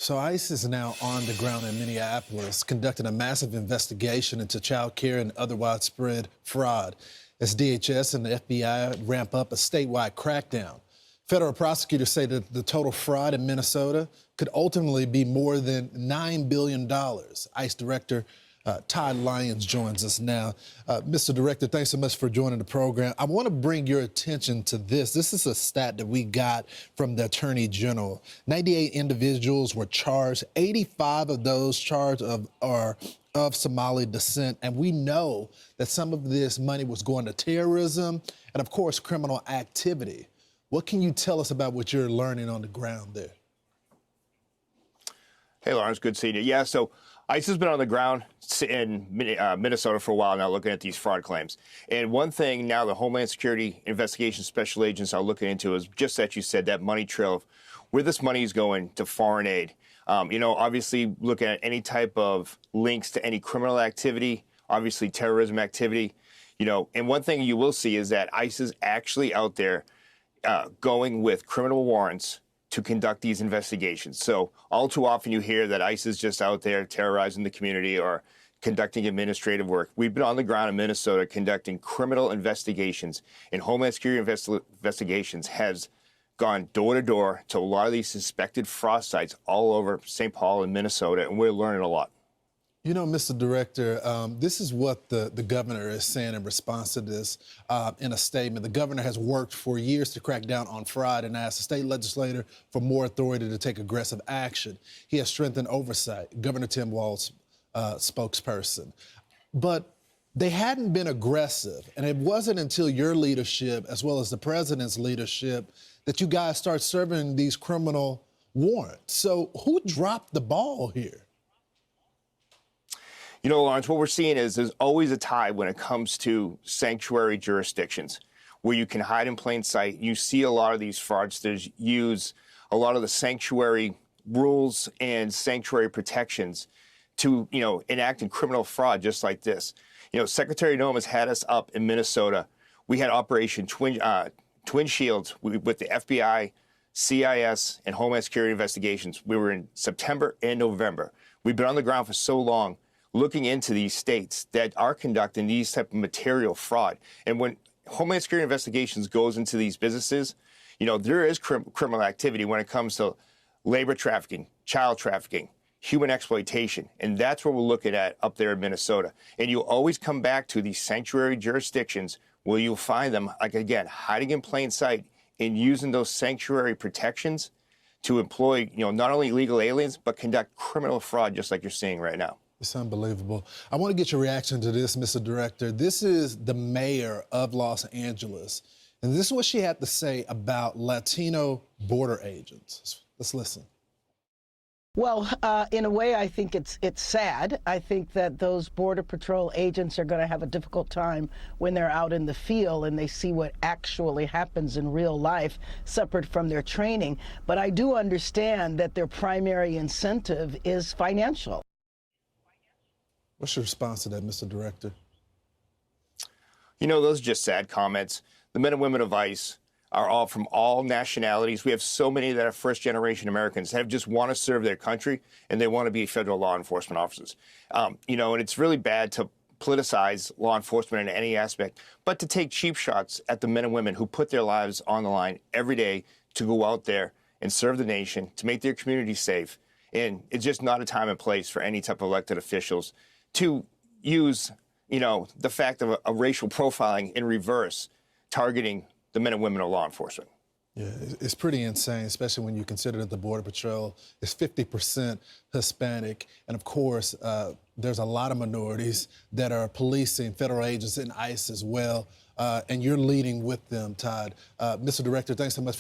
So ICE is now on the ground in Minneapolis, conducting a massive investigation into child care and other widespread fraud as DHS and the FBI ramp up a statewide crackdown. Federal prosecutors say that the total fraud in Minnesota could ultimately be more than $9 billion. ICE Director Todd Lyons joins us now. Mr. Director, thanks so much for joining the program. I want to bring your attention to this. This is a stat that we got from the Attorney General. 98 individuals were charged. 85 of those charged are of Somali descent. And we know that some of this money was going to terrorism and, of course, criminal activity. What can you tell us about what you're learning on the ground there? Hey, Lawrence, good seeing you. Yeah, so ICE has been on the ground in Minnesota for a while now looking at these fraud claims. And one thing now the Homeland Security Investigation Special Agents are looking into is just that you said, that money trail of where this money is going to foreign aid. Obviously looking at any type of links to any criminal activity, obviously terrorism activity. And one thing you will see is that ICE is actually out there going with criminal warrants to conduct these investigations. So all too often you hear that ICE is just out there terrorizing the community or conducting administrative work. We've been on the ground in Minnesota conducting criminal investigations, and Homeland Security investigations has gone door to door to a lot of these suspected fraud sites all over St. Paul and Minnesota, and we're learning a lot. You know, Mr. Director, this is what the governor is saying in response to this in a statement. The governor has worked for years to crack down on fraud and asked the state legislature for more authority to take aggressive action. He has strengthened oversight, Governor Tim Walz, spokesperson. But they hadn't been aggressive, and it wasn't until your leadership, as well as the president's leadership, that you guys start serving these criminal warrants. So who dropped the ball here? Lawrence, what we're seeing is there's always a tie when it comes to sanctuary jurisdictions where you can hide in plain sight. You see a lot of these fraudsters use a lot of the sanctuary rules and sanctuary protections to, enact in criminal fraud just like this. Secretary Noem has had us up in Minnesota. We had Operation Twin Shields with the FBI, CIS, and Homeland Security investigations. We were in September and November. We've been on the ground for so long, looking into these states that are conducting these type of material fraud. And when Homeland Security Investigations goes into these businesses, there is criminal activity when it comes to labor trafficking, child trafficking, human exploitation. And that's what we're looking at up there in Minnesota. And you'll always come back to these sanctuary jurisdictions where you'll find them, like, again, hiding in plain sight and using those sanctuary protections to employ, not only illegal aliens, but conduct criminal fraud just like you're seeing right now. It's unbelievable. I want to get your reaction to this, Mr. Director. This is the mayor of Los Angeles, and this is what she had to say about Latino border agents. Let's listen. Well, in a way, I think it's sad. I think that those Border Patrol agents are going to have a difficult time when they're out in the field and they see what actually happens in real life, separate from their training. But I do understand that their primary incentive is financial. What's your response to that, Mr. Director? Those are just sad comments. The men and women of ICE are all from all nationalities. We have so many that are first-generation Americans that just want to serve their country, and they want to be federal law enforcement officers. And it's really bad to politicize law enforcement in any aspect, but to take cheap shots at the men and women who put their lives on the line every day to go out there and serve the nation, to make their community safe. And it's just not a time and place for any type of elected officials to use, the fact of a racial profiling in reverse, targeting the men and women of law enforcement. Yeah, it's pretty insane, especially when you consider that the Border Patrol is 50% Hispanic. And of course, there's a lot of minorities that are policing federal agents in ICE as well. And you're leading with them, Todd. Mr. Director, thanks so much for